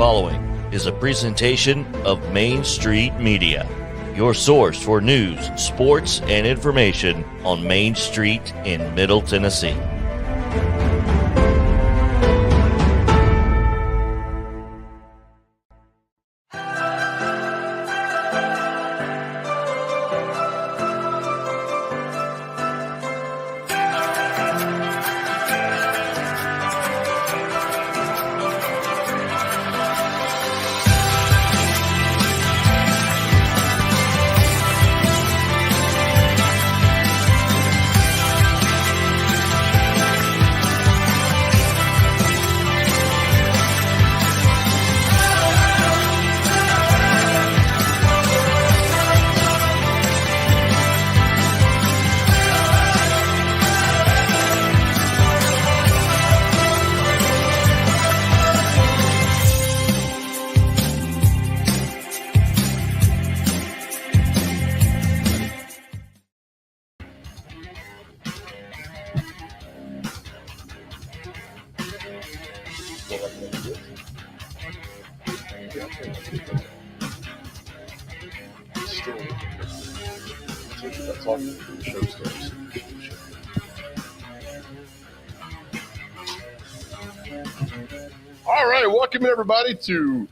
following is a presentation of Main Street Media, your source for news, sports, and information on Main Street in Middle Tennessee. All right, welcome everybody to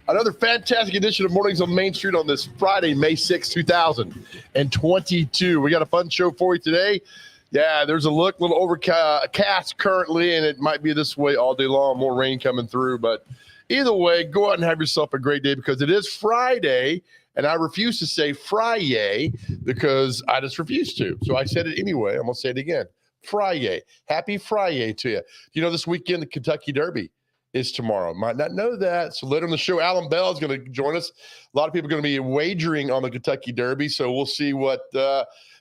another fantastic edition of Mornings on Main Street on this Friday, May 6, 2022. We got a fun show for you today. Yeah, there's a little overcast currently, and it might be this way all day long, more rain coming through. But either way, go out and have yourself a great day because it is Friday, and I refuse to say Friday because I just refuse to. So I said it anyway. I'm going to say it again. Friday. Happy Friday to you. You know, this weekend, the Kentucky Derby is tomorrow. Might not know that. So later on the show, Alan Bell is going to join us. A lot of people are going to be wagering on the Kentucky Derby. So we'll see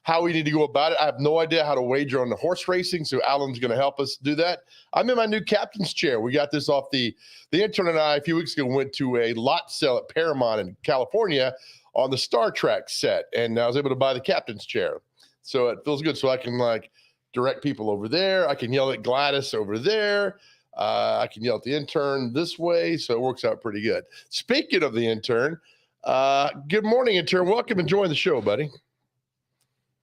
how we need to go about it. I have no idea how to wager on the horse racing. So Alan's going to help us do that. I'm in my new captain's chair. We got this off the intern and I a few weeks ago went to a lot sale at Paramount in California on the Star Trek set. And I was able to buy the captain's chair. So it feels good. So I can direct people over there. I can yell at Gladys over there. I can yell at the intern this way, so it works out pretty good. Speaking of the intern, good morning, intern. Welcome and join the show, buddy.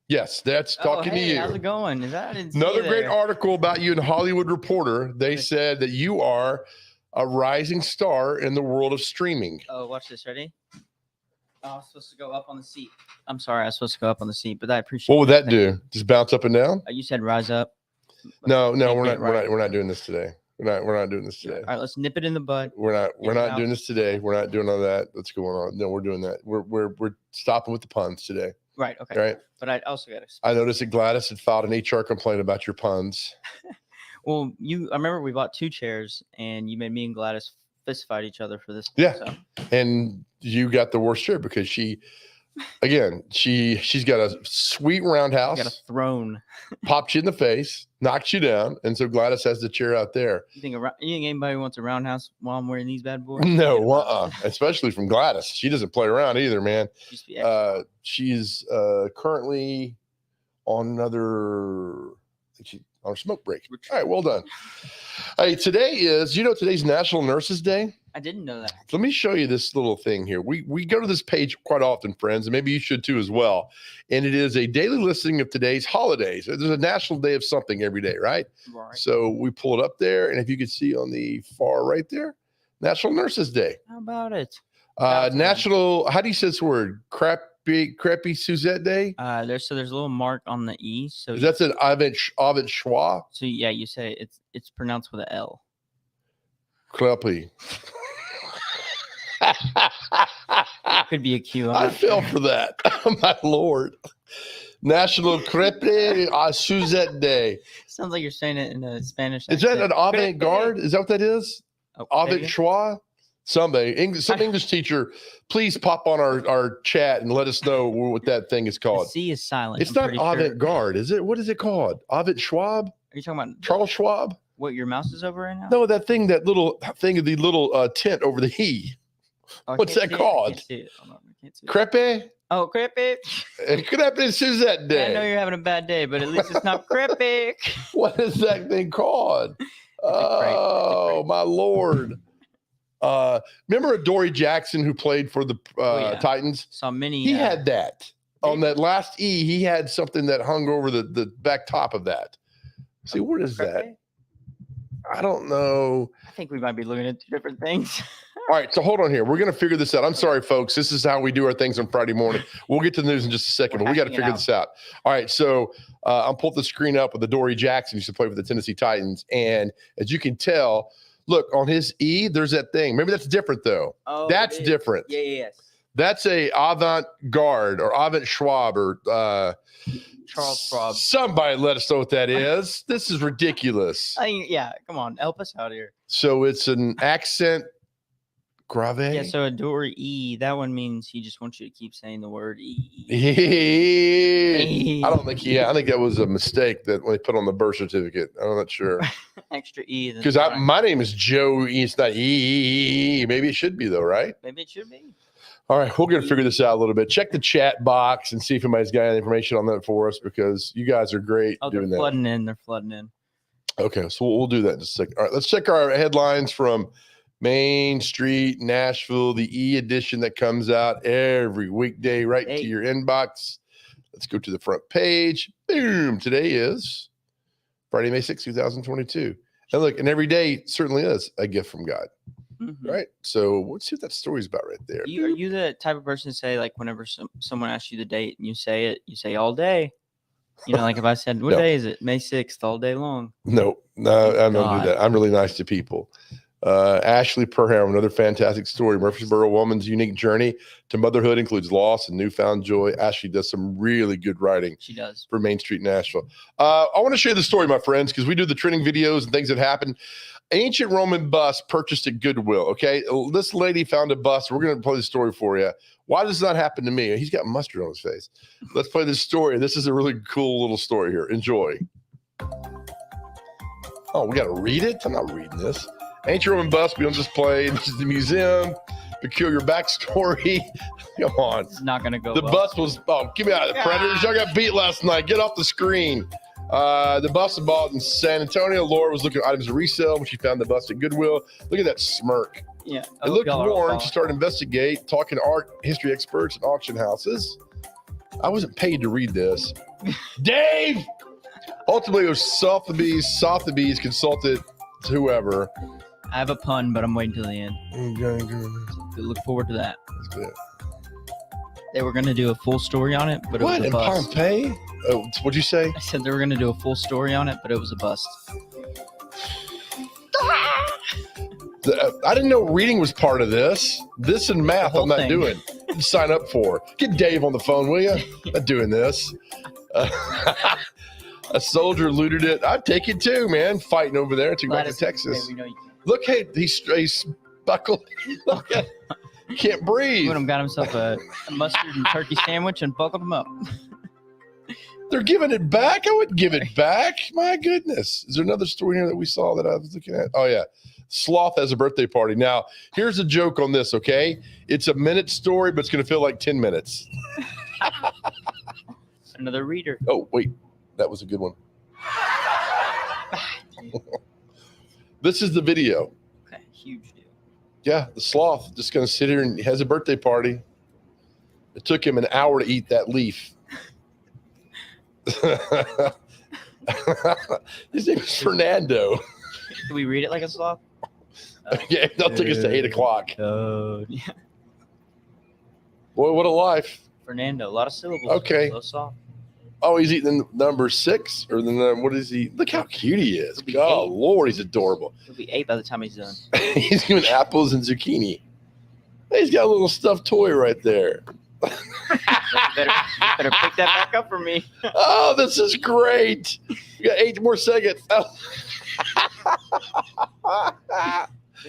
Yes, that's talking to you. How's it going? Another great article about you in Hollywood Reporter. They said that you are a rising star in the world of streaming. Oh, watch this. Ready? Oh, I was supposed to go up on the seat. I'm sorry, I was supposed to go up on the seat, but I appreciate. What would that do? Just bounce up and down? You said rise up. No, we're not doing this today. We're not doing this today. All right, let's nip it in the bud. We're not doing this today. We're not doing all that. What's going on? No, we're doing that. We're stopping with the puns today. Right. Okay. Right. But I also got to. I noticed that Gladys had filed an HR complaint about your puns. Well, I remember we bought 2 chairs, and you made me and Gladys fist fight each other for this. Yeah. So. And you got the worst chair because she's got a sweet roundhouse. Got a throne. Popped you in the face, knocked you down, and so Gladys has the chair out there. You think anybody wants a roundhouse while I'm wearing these bad boys? No, especially from Gladys. She doesn't play around either, man. She's currently on another. On a smoke break. All right, well done. Hey, today's National Nurses Day. I didn't know that. Let me show you this little thing here. We go to this page quite often, friends, and maybe you should too as well. And it is a daily listing of today's holidays. There's a national day of something every day, right? Right. So we pull it up there, and if you could see on the far right there, National Nurses Day. How about it? National, how do you say this word? Crappy Suzette Day? There's a little mark on the E. So That's an Ovid Schwa? So yeah, you say it's pronounced with an L. Crappy. Could be a Q. I fell for that. My Lord. National Crepe Suzette Day. Sounds like you're saying it in a Spanish accent. Is that an avant-garde? Is that what that is? Oh, Ovid Schwa? Some English teacher, please pop on our chat and let us know what that thing is called. The C is silent. It's not avant-garde, is it? What is it called? Ovid Schwab? Are you talking about Charles Schwab? What, your mouse is over right now? No, that little thing of the little tent over the E. What's that called? I can't see it. Crepe? Oh, crepe. Crepe Suzette Day. I know you're having a bad day, but at least it's not crepe. What is that thing called? Oh, my Lord. Remember Dory Jackson who played for the yeah. Titans? Saw many. He had that on that last E. He had something that hung over the back top of that. See, what is that? I don't know. I think we might be looking at two different things. All right, so hold on here. We're going to figure this out. I'm sorry, folks. This is how we do our things on Friday morning. We'll get to the news in just a second, but we got to figure this out. All right, so I'm pulling the screen up with the Dory Jackson used to play for the Tennessee Titans. And as you can tell, look, on his E, there's that thing. Maybe that's different, though. Oh, that's different. Yeah, yes. That's a avant-garde or Avant Schwab or Charles Schwab. Somebody let us know what that is. This is ridiculous. Yeah, come on. Help us out here. So it's an accent grave. Yeah, so a Dory E, that one means he just wants you to keep saying the word E. I don't think I think that was a mistake that when they put on the birth certificate. I'm not sure. Extra E. Because my name is Joe E. It's not E. Maybe it should be, though, right? Maybe it should be. All right, we're going to figure this out a little bit. Check the chat box and see if anybody's got any information on that for us because you guys are great doing that. They're flooding in. Okay, so we'll do that in just a second. All right, let's check our headlines from Main Street, Nashville, the E edition that comes out every weekday right to your inbox. Let's go to the front page. Boom. Today is Friday, May 6, 2022. And look, and every day certainly is a gift from God. Mm-hmm. Right. So let's see what that story's about right there. Are you the type of person to say, like, whenever someone asks you the date and you say all day? You know, like if I said, what day is it? May 6th, all day long. No, I don't do that. I'm really nice to people. Ashley Perham, another fantastic story. Murfreesboro woman's unique journey to motherhood includes loss and newfound joy. Ashley does some really good writing. She does. For Main Street Nashville. I want to share the story, my friends, because we do the trending videos and things that happen. Ancient Roman bust purchased at Goodwill. Okay. This lady found a bust. We're going to play the story for you. Why does this not happen to me? He's got mustard on his face. Let's play this story. This is a really cool little story here. Enjoy. Oh, we got to read it? I'm not reading this. Ancient Roman bust be on display. This is the museum. Peculiar backstory. Come on. It's not going to go The bust was, give me out of the Predators. Y'all got beat last night. Get off the screen. The bus was bought in San Antonio. Laura was looking at items of resale when she found the bus at Goodwill. Look at that smirk. Yeah. It looked worn. She started to investigate, talking to art history experts and auction houses. I wasn't paid to read this. Dave! Ultimately, it was Sotheby's consulted whoever. I have a pun, but I'm waiting till the end. So look forward to that. That's good. They were going to do a full story on it, but it was a bust. What, in Pompeii? Oh, what'd you say? I said they were going to do a full story on it, but it was a bust. I didn't know reading was part of this. This and math I'm not doing. Sign up for. Get Dave on the phone, will you? Not doing this. A soldier looted it. I'd take it too, man. Fighting over there. Took back to Texas. We know you can. Look, hey, he's buckled. Look at can't breathe. Woodham got himself a mustard and turkey sandwich and buckled him up. They're giving it back? I wouldn't give it back. My goodness. Is there another story here that we saw that I was looking at? Oh, yeah. Sloth has a birthday party. Now, here's a joke on this, okay? It's a minute story, but it's going to feel like 10 minutes. Another reader. Oh, wait. That was a good one. This is the video. Okay, huge deal. Yeah, the sloth just going to sit here and has a birthday party. It took him an hour to eat that leaf. His name is Fernando. Can we read it like a sloth? Yeah, they'll take us to 8 o'clock. Yeah. Boy, what a life. Fernando, a lot of syllables. Okay. So soft. Oh, he's eating number 6 or what is he? Look how cute he is. Oh, Lord, he's adorable. He'll be 8 by the time he's done. He's doing apples and zucchini. He's got a little stuffed toy right there. better pick that back up for me. Oh, this is great. You got 8 more seconds.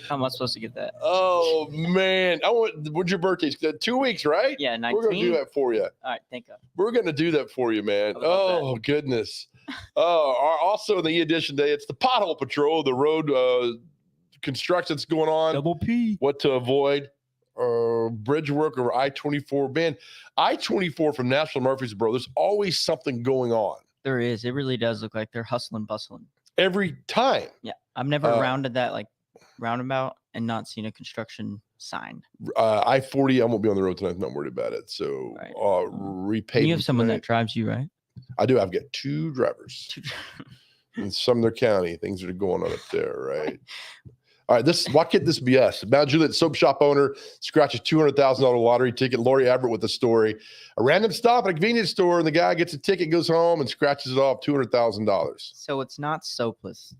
How am I supposed to get that? Oh, man. What's your birthday? 2 weeks, right? Yeah, 19. We're going to do that for you. All right, thank you. We're going to do that for you, man. Oh, goodness. Also, in the E-Edition Day, it's the Pothole Patrol, the road construction that's going on. Double P. What to avoid. Bridge work over I-24. Man, I-24 from Nashville to Murfreesboro, there's always something going on. There is. It really does look like they're hustling, bustling. Every time. Yeah. I've never rounded that, like, roundabout, and not seen a construction sign. I-40, I won't be on the road tonight. I'm not worried about it. So Right. repay. You have someone that drives you, right? I do. I've got 2 drivers in Sumner County. Things that are going on up there, right? All right, why can't this be us? Mount Juliet soap shop owner scratches $200,000 lottery ticket. Lori Everett with the story. A random stop at a convenience store, and the guy gets a ticket, goes home, and scratches it off $200,000. So it's not soapless.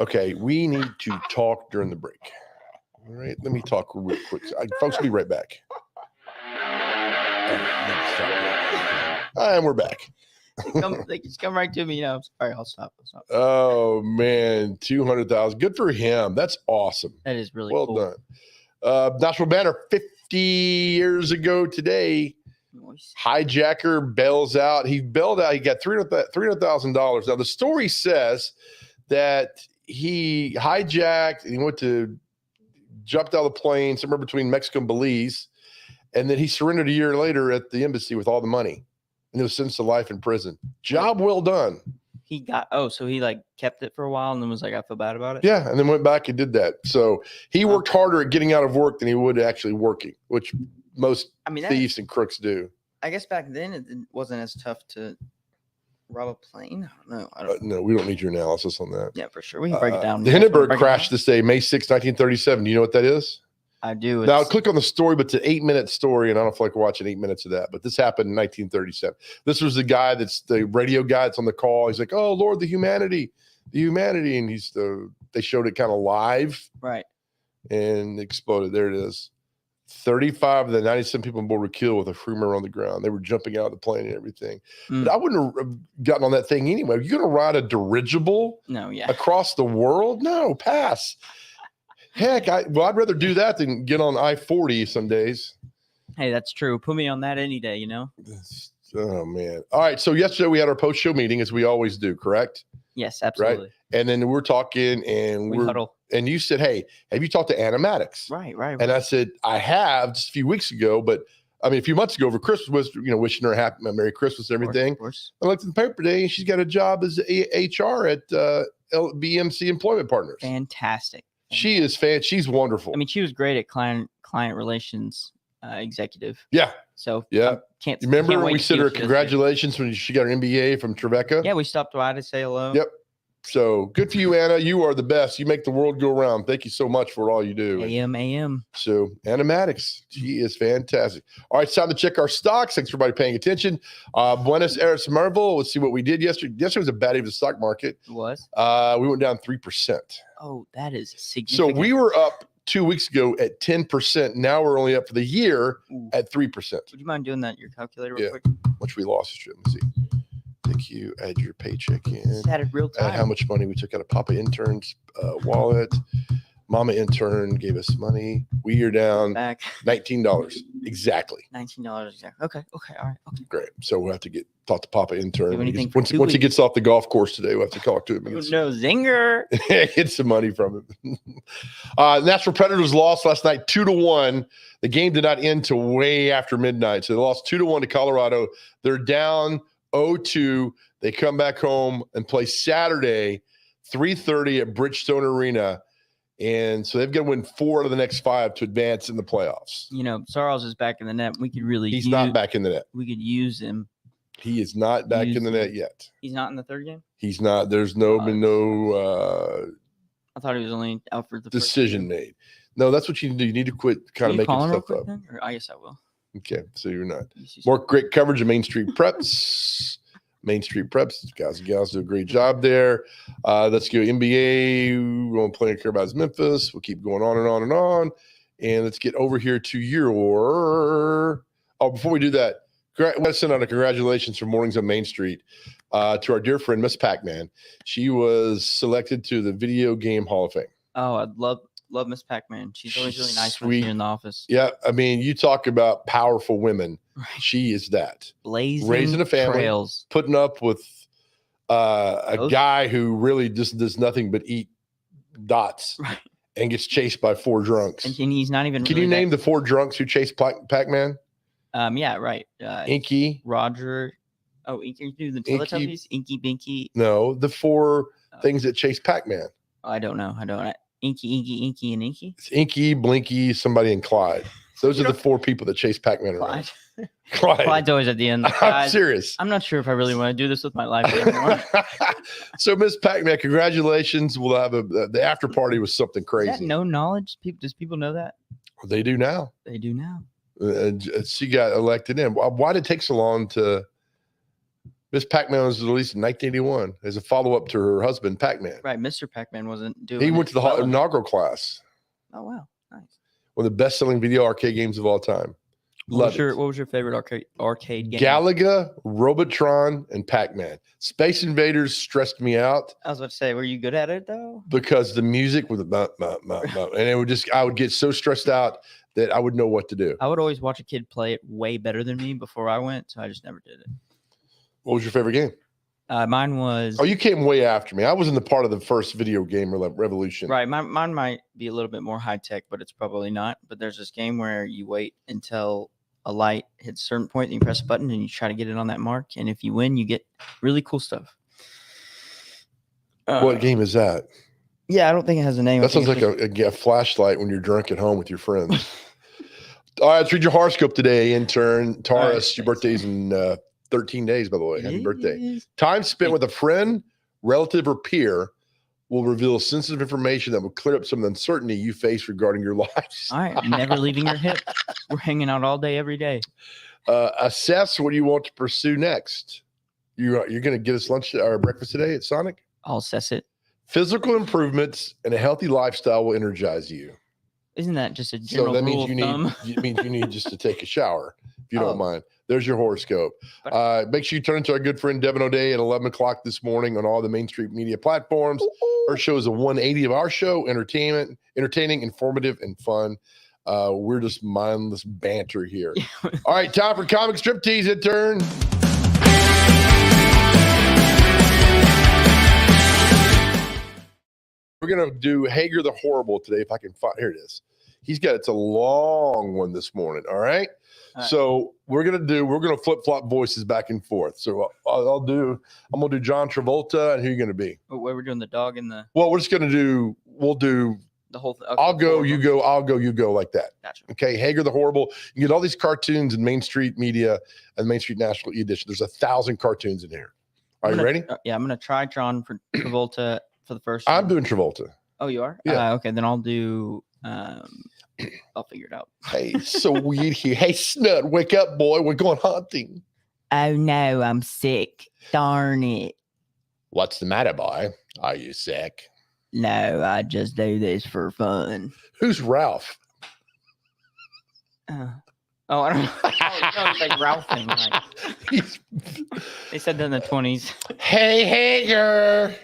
Okay, we need to talk during the break. All right, let me talk real quick. Folks, will be right back. And we're back. They just come right to me. All right, I'll stop. Oh man, 200,000. Good for him. That's awesome. That is really well cool. done. National banner 50 years ago today. Nice. Hijacker bails out. He bailed out. He got $300,000. Now the story says that he hijacked and he jumped out of the plane somewhere between Mexico and Belize, and then he surrendered a year later at the embassy with all the money. And it was sentenced to life in prison. Job well done. He got so he kept it for a while and then was like, I feel bad about it. Yeah, and then went back and did that. So he worked harder at getting out of work than he would actually working, which most thieves and crooks do. I guess back then it wasn't as tough to rob a plane. I don't know. No, we don't need your analysis on that. Yeah, for sure. We can break it down. The Hindenburg crashed this day, May 6, 1937. Do you know what that is? I do. Now, click on the story, but it's an 8-minute story, and I don't feel like watching 8 minutes of that. But this happened in 1937. This was the guy that's the radio guy that's on the call. He's like, "Oh, Lord, the humanity. And they showed it kind of live. Right. And exploded. There it is. 35 of the 97 people on board were killed with a Freeman on the ground. They were jumping out of the plane and everything. But I wouldn't have gotten on that thing anyway. Are you going to ride a dirigible across the world? No, pass. Heck, I'd rather do that than get on I-40 some days. Hey, that's true. Put me on that any day, Oh, man. All right. So yesterday we had our post-show meeting, as we always do, correct? Yes, absolutely. Right? And then we're talking, and we huddle. And you said, "Hey, have you talked to Anna Maddox?" Right. And I said, "I have just a few weeks ago, but a few months ago over Christmas, wishing her a Merry Christmas and everything." Of course. I looked at the paper today, and she's got a job as HR at BMC Employment Partners. Fantastic. She is She's wonderful. She was great at client relations executive. Yeah. So can't remember we said her congratulations when she got her MBA from Tribeca. Yeah, we stopped by to say hello. Yep. So good for you, Anna. You are the best. You make the world go round. Thank you so much for all you do. AM. So Anna Maddox, she is fantastic. All right, it's time to check our stocks. Thanks for everybody paying attention. Buenos Aires Marvel. Let's see what we did yesterday. Yesterday was a bad day for the stock market. It was. We went down 3%. Oh, that is significant. So we were up 2 weeks ago at 10%. Now we're only up for the year at 3%. Would you mind doing that? Your calculator real quick? Which we lost yesterday. Let me see. Thank you. Add your paycheck in. Add it real time. Add how much money we took out of Papa Intern's wallet. Mama Intern gave us money. We are down back $19 exactly. $19 exactly. Okay. All right. Okay. Great. So we'll have to talk to Papa Intern. Once he gets off the golf course today, we'll have to talk to him. No zinger. Get some money from him. Nashville Predators lost last night 2-1. The game did not end till way after midnight. So they lost 2-1 to Colorado. They're down 0-2. They come back home and play Saturday, 3:30 at Bridgestone Arena. And so they've got to win 4 out of the next 5 to advance in the playoffs. Saros is back in the net. We could really He's not back in the net. We could use him. He is not back in the net yet. He's not in the third game? He's not. There's been no I thought he was only out for the decision made. No, that's what you need to do. You need to quit kind of making stuff up. Or I guess I will. Okay, so you're not. More great coverage of Main Street Preps. Main Street Preps, guys and gals do a great job there. Let's go NBA. We won't play and care about Memphis. We'll keep going on and on and on. And let's get over here to your. Oh, before we do that, I want to send out a congratulations from Mornings on Main Street to our dear friend Miss Pac-Man. She was selected to the Video Game Hall of Fame. Oh, I'd love Miss Pac-Man. She's always really nice when she's in the office. Yeah, you talk about powerful women. Right. She is that. Raising a family, trails. Putting up with a guy who really just does nothing but eat dots, right, and gets chased by 4 drunks. And he's not even. Can you name the 4 drunks who chased Pac-Man? Yeah, right. Inky, Roger. Oh, Inky, do the Teletubbies? Inky, Binky. No, the 4 things that chase Pac-Man. I don't know. Inky, and Inky. It's Inky, Blinky, somebody, and Clyde. Those are the 4 people that chase Pac-Man around. Clyde's always at the end. I'm serious. I'm not sure if I really want to do this with my life anymore. So, Miss Pac-Man, congratulations. We'll have the after party was something crazy. Is that no knowledge? Does people know that? They do now. They do now. She got elected in. Why did it take so long to? Miss Pac-Man was released in 1981 as a follow-up to her husband, Pac-Man. Right, Mr. Pac-Man wasn't doing. He went to the inaugural class. Oh wow, nice. One of the best-selling video arcade games of all time. What was your favorite arcade game? Galaga, Robotron, and Pac-Man. Space Invaders stressed me out. I was about to say, were you good at it though? Because the music was and I would get so stressed out that I would know what to do. I would always watch a kid play it way better than me before I went, so I just never did it. What was your favorite game? Mine was. Oh, you came way after me. I was in the part of the first video game revolution. Right. Mine might be a little bit more high tech, but it's probably not. But there's this game where you wait until a light hits a certain point, and you press a button and you try to get it on that mark. And if you win, you get really cool stuff. What game is that? Yeah, I don't think it has a name. That sounds like a flashlight when you're drunk at home with your friends. All right, let's read your horoscope today, intern. Taurus, your birthday's in 13 days, by the way. Happy birthday. Time spent with a friend, relative, or peer will reveal sensitive information that will clear up some of the uncertainty you face regarding your lives. All right. Never leaving your hip. We're hanging out all day, every day. Assess what you want to pursue next. You're going to get us lunch or breakfast today at Sonic? I'll assess it. Physical improvements and a healthy lifestyle will energize you. Isn't that just a general rule of thumb? It means you need just to take a shower, if you don't mind. There's your horoscope. Make sure you turn to our good friend Devin O'Day at 11 o'clock this morning on all the Main Street media platforms. Her show is a 180 of our show, entertaining, informative, and fun. We're just mindless banter here. All right, time for Comic Striptease, intern. We're going to do Hager the Horrible today, if I can find. Here it is. It's a long one this morning. All right. So we're going to flip-flop voices back and forth. So I'm going to do John Travolta, and who are you going to be? Where we're doing the dog and the. Well, we're just going to do, we'll do. The whole thing. Okay, I'll go, you go, I'll go, you go, like that. Gotcha. Okay. Hager the Horrible. You get all these cartoons in Main Street Media and Main Street National Edition. There's 1,000 cartoons in here. Are you ready? Yeah, I'm going to try John for Travolta for the first I'm one. doing Travolta. Oh, you are? Yeah. Okay, then I'll do. I'll figure it out. Hey, so weird here. Hey, Snud, wake up, boy. We're going hunting. Oh no, I'm sick. Darn it. What's the matter, boy? Are you sick? No, I just do this for fun. Who's Ralph? I don't know. No, it's like Ralph thing. Like, they said that in the 20s. Hey, Hager.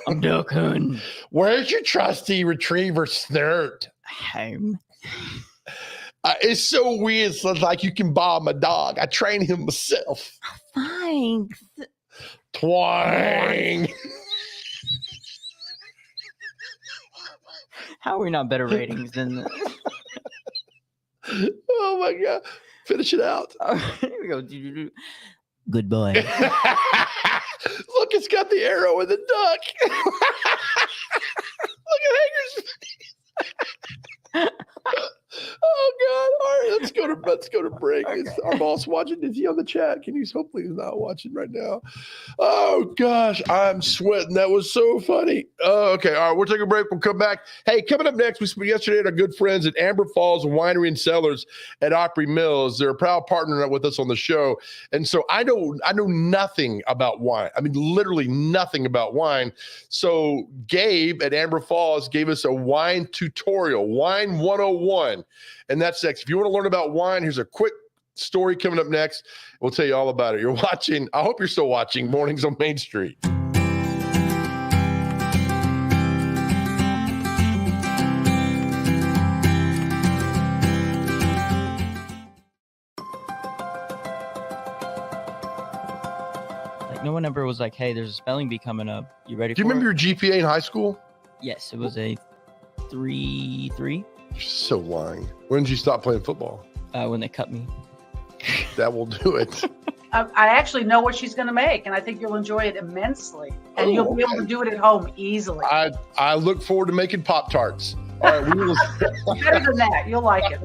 I'm duck hunting. Where's your trusty retriever, Snert? Home. It's so weird. So it's like you can buy my dog. I train him myself. Thanks. Twang. How are we not better ratings than this? Oh my God. Finish it out. Here we go. Goodbye. Look, it's got the arrow and the duck. Look at Hager's. Oh God! All right, let's go to break. Okay. Is our boss watching? Is he on the chat? Hopefully he's not watching right now. Oh gosh, I'm sweating. That was so funny. Okay, all right, we'll take a break. We'll come back. Hey, coming up next, we spoke yesterday at our good friends at Amber Falls Winery and Cellars at Opry Mills. They're a proud partner with us on the show, and so I know nothing about wine. I mean, literally nothing about wine. So Gabe at Amber Falls gave us a wine tutorial, Wine 101. And that's next. If you want to learn about wine, here's a quick story coming up next. We'll tell you all about it. You're watching. I hope you're still watching Mornings on Main Street. Like no one ever was like, "Hey, there's a spelling bee coming up. You ready?" Do you remember your GPA in high school? Yes, it was a 3.3. You're so lying. When did you stop playing football? When they cut me. That will do it. I actually know what she's going to make, and I think you'll enjoy it immensely. And you'll be able to do it at home easily. I look forward to making Pop-Tarts. All right, we will. Better than that. You'll like it.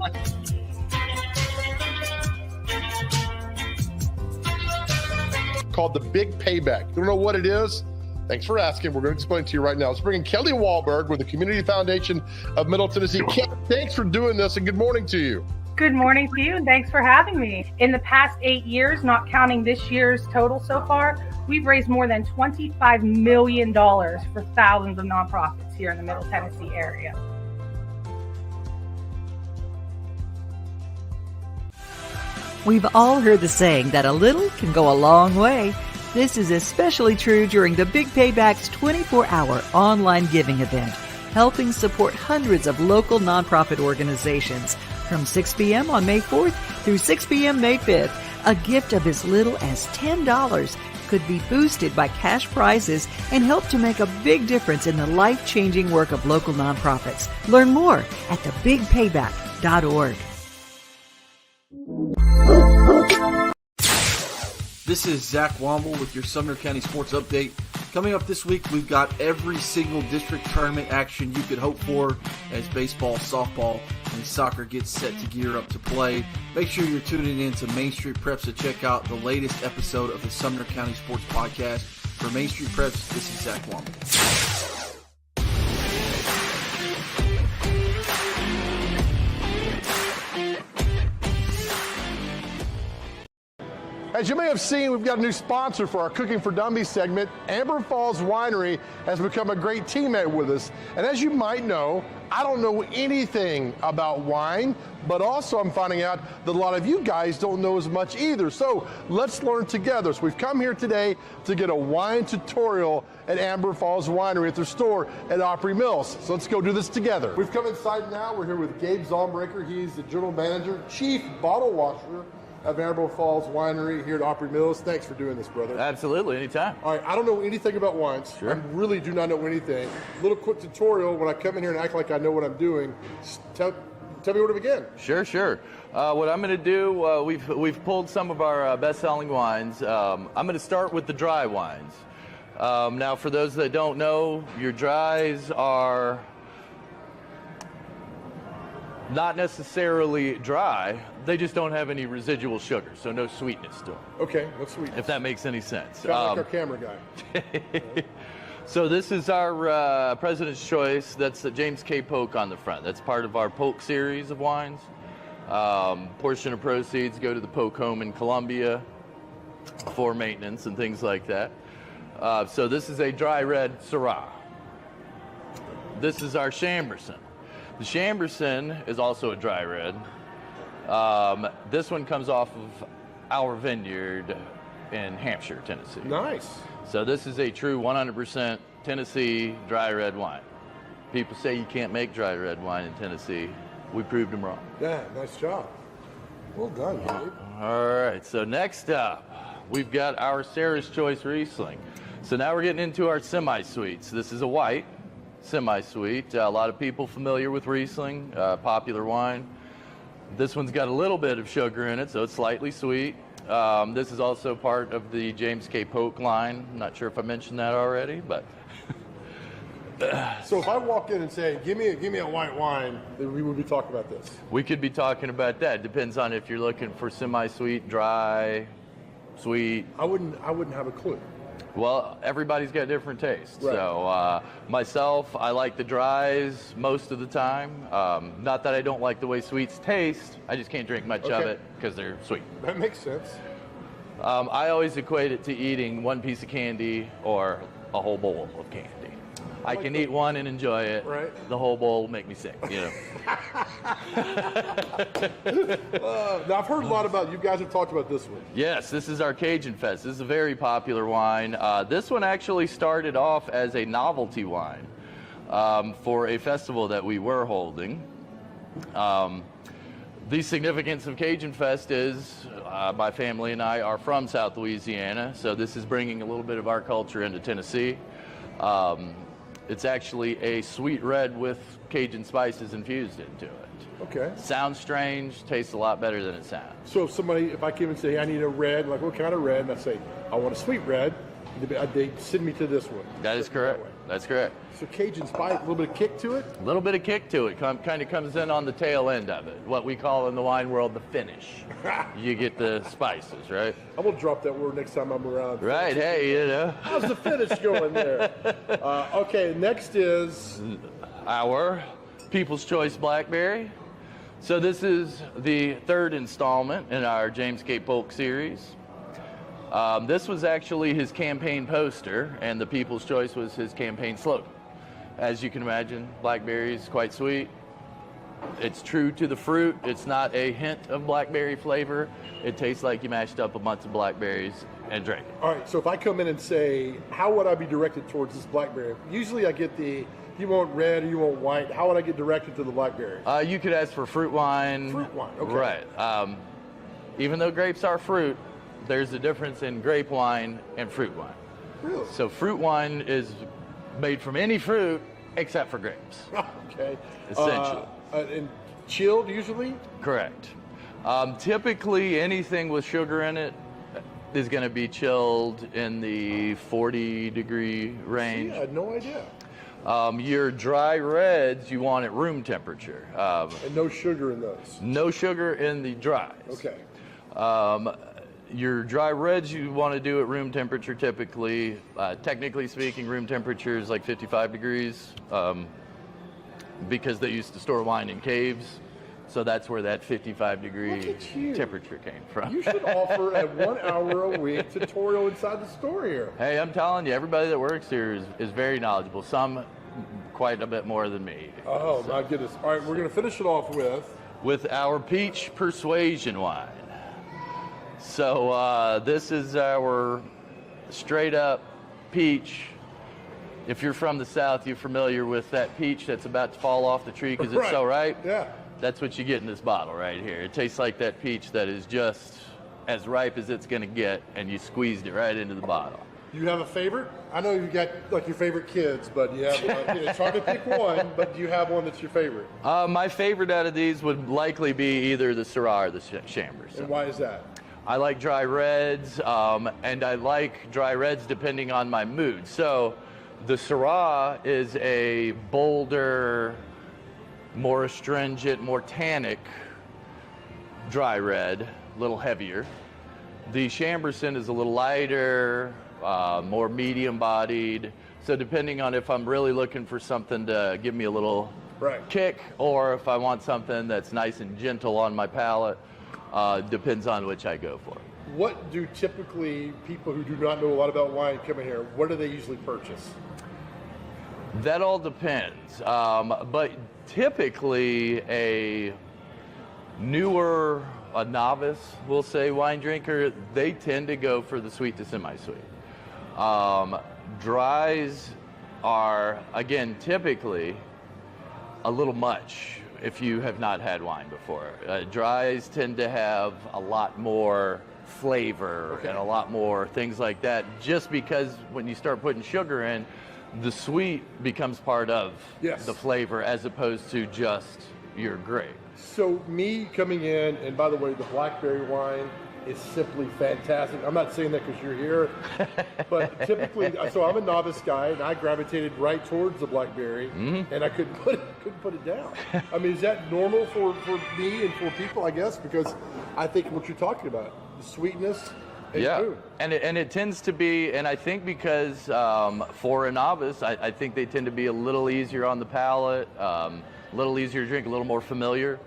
Called The Big Payback. You don't know what it is? Thanks for asking. We're going to explain it to you right now. Let's bring in Kelly Wahlberg with the Community Foundation of Middle Tennessee. Kelly, thanks for doing this, and good morning to you. Good morning to you, and thanks for having me. In the past 8 years, not counting this year's total so far, we've raised more than $25 million for thousands of nonprofits here in the Middle Tennessee area. We've all heard the saying that a little can go a long way. This is especially true during the Big Payback's 24-hour online giving event, helping support hundreds of local nonprofit organizations from 6 p.m. on May 4th through 6 p.m. May 5th. A gift of as little as $10 could be boosted by cash prizes and help to make a big difference in the life-changing work of local nonprofits. Learn more at thebigpayback.org. This is Zach Womble with your Sumner County Sports Update. Coming up this week, we've got every single district tournament action you could hope for as baseball, softball, and soccer gets set to gear up to play. Make sure you're tuning in to Main Street Preps to check out the latest episode of the Sumner County Sports Podcast. For Main Street Preps, this is Zach Womble. As you may have seen, we've got a new sponsor for our Cooking for Dummies segment. Amber Falls Winery has become a great teammate with us. And as you might know, I don't know anything about wine, but also I'm finding out that a lot of you guys don't know as much either. So let's learn together. So we've come here today to get a wine tutorial at Amber Falls Winery at their store at Opry Mills. So let's go do this together. We've come inside now. We're here with Gabe Zombreaker. He's the general manager, chief bottle washer of Amber Falls Winery here at Opry Mills. Thanks for doing this, brother. Absolutely, anytime. All right, I don't know anything about wines. Sure. I really do not know anything. Little quick tutorial when I come in here and act like I know what I'm doing. Just tell me where to begin. Sure. What I'm going to do, we've pulled some of our best-selling wines. I'm going to start with the dry wines. Now, for those that don't know, your dries are not necessarily dry. They just don't have any residual sugar, so no sweetness to them. Okay, what's sweet? If that makes any sense. Kind of like our camera guy. So this is our President's Choice. That's James K. Polk on the front. That's part of our Polk series of wines. Portion of proceeds go to the Polk home in Columbia for maintenance and things like that. So this is a dry red Syrah. This is our Chamberson. The Chamberson is also a dry red. This one comes off of our vineyard in Hampshire, Tennessee. Nice. So this is a true 100% Tennessee dry red wine. People say you can't make dry red wine in Tennessee. We proved them wrong. Yeah, nice job. Well done, Gabe. All right, so next up, we've got our Sarah's Choice Riesling. So now we're getting into our semi-sweets. This is a white semi-sweet. A lot of people familiar with Riesling, popular wine. This one's got a little bit of sugar in it, so it's slightly sweet. This is also part of the James K. Polk line. I'm not sure if I mentioned that already, but. So if I walk in and say, give me a white wine, then we would be talking about this. We could be talking about that. Depends on if you're looking for semi-sweet, dry, sweet. I wouldn't have a clue. Well, everybody's got different tastes. Right. So myself, I like the dries most of the time. Not that I don't like the way sweets taste. I just can't drink much of it because they're sweet. That makes sense. I always equate it to eating one piece of candy or a whole bowl of candy. I can eat one and enjoy it. Right. The whole bowl will make me sick, you know. Now, I've heard a lot about, you guys have talked about this one. Yes, this is our Cajun Fest. This is a very popular wine. This one actually started off as a novelty wine for a festival that we were holding. The significance of Cajun Fest is my family and I are from South Louisiana, so this is bringing a little bit of our culture into Tennessee. It's actually a sweet red with Cajun spices infused into it. Okay. Sounds strange, tastes a lot better than it sounds. So if I came and say, I need a red, like what kind of red? And I say, I want a sweet red. They send me to this one. That is correct. That's correct. So Cajun spice, a little bit of kick to it? A little bit of kick to it. Kind of comes in on the tail end of it. What we call in the wine world the finish. You get the spices, right? I'm going to drop that word next time I'm around. Right. Hey, you know. How's the finish going there? Okay, next is our People's Choice Blackberry. So this is the third installment in our James K. Polk series. This was actually his campaign poster, and the People's Choice was his campaign slogan. As you can imagine, blackberry is quite sweet. It's true to the fruit. It's not a hint of blackberry flavor. It tastes like you mashed up a bunch of blackberries and drank it. all right, so if I come in and say, how would I be directed towards this blackberry? Usually I get you want red or you want white. How would I get directed to the blackberry? You could ask for fruit wine. Fruit wine, okay. Right. Even though grapes are fruit, there's a difference in grape wine and fruit wine. Really? So fruit wine is made from any fruit except for grapes. Okay. Essentially. And chilled usually? Correct. Typically, anything with sugar in it is going to be chilled in the 40-degree range. I had no idea. Your dry reds, you want at room temperature. And no sugar in those? No sugar in the dries. Okay. Your dry reds you want to do at room temperature typically. Technically speaking, room temperature is like 55 degrees because they used to store wine in caves. So that's where that 55-degree temperature came from. You should offer a 1 hour a week tutorial inside the store here. Hey, I'm telling you, everybody that works here is very knowledgeable. Some quite a bit more than me. Oh, my goodness. All right, we're going to finish it off with our Peach Persuasion wine. So this is our straight up peach. If you're from the South, you're familiar with that peach that's about to fall off the tree because it's so ripe. Yeah. That's what you get in this bottle right here. It tastes like that peach that is just as ripe as it's going to get, and you squeezed it right into the bottle. You have a favorite? I know you got like your favorite kids, but you have it's hard to pick one, but do you have one that's your favorite? My favorite out of these would likely be either the Syrah or the Chambers. And why is that? I like dry reds, and I like dry reds depending on my mood. So the Syrah is a bolder, more astringent, more tannic dry red, a little heavier. The Chamberson is a little lighter, more medium-bodied. So depending on if I'm really looking for something to give me a little kick, or if I want something that's nice and gentle on my palate, depends on which I go for. What do typically people who do not know a lot about wine come in here, what do they usually purchase? That all depends. But typically a novice, we'll say, wine drinker, they tend to go for the sweet to semi-sweet. Dries are, again, typically a little much if you have not had wine before. Dries tend to have a lot more flavor and a lot more things like that, just because when you start putting sugar in, the sweet becomes part of the flavor as opposed to just your grape. So me coming in, and by the way, the blackberry wine is simply fantastic. I'm not saying that because you're here, but typically, so I'm a novice guy, and I gravitated right towards the blackberry, and I couldn't put it down. I mean, is that normal for me and for people, I guess? Because I think what you're talking about, the sweetness. And it tends to be, and I think because for a novice, I think they tend to be a little easier on the palate, a little easier to drink, a little more familiar.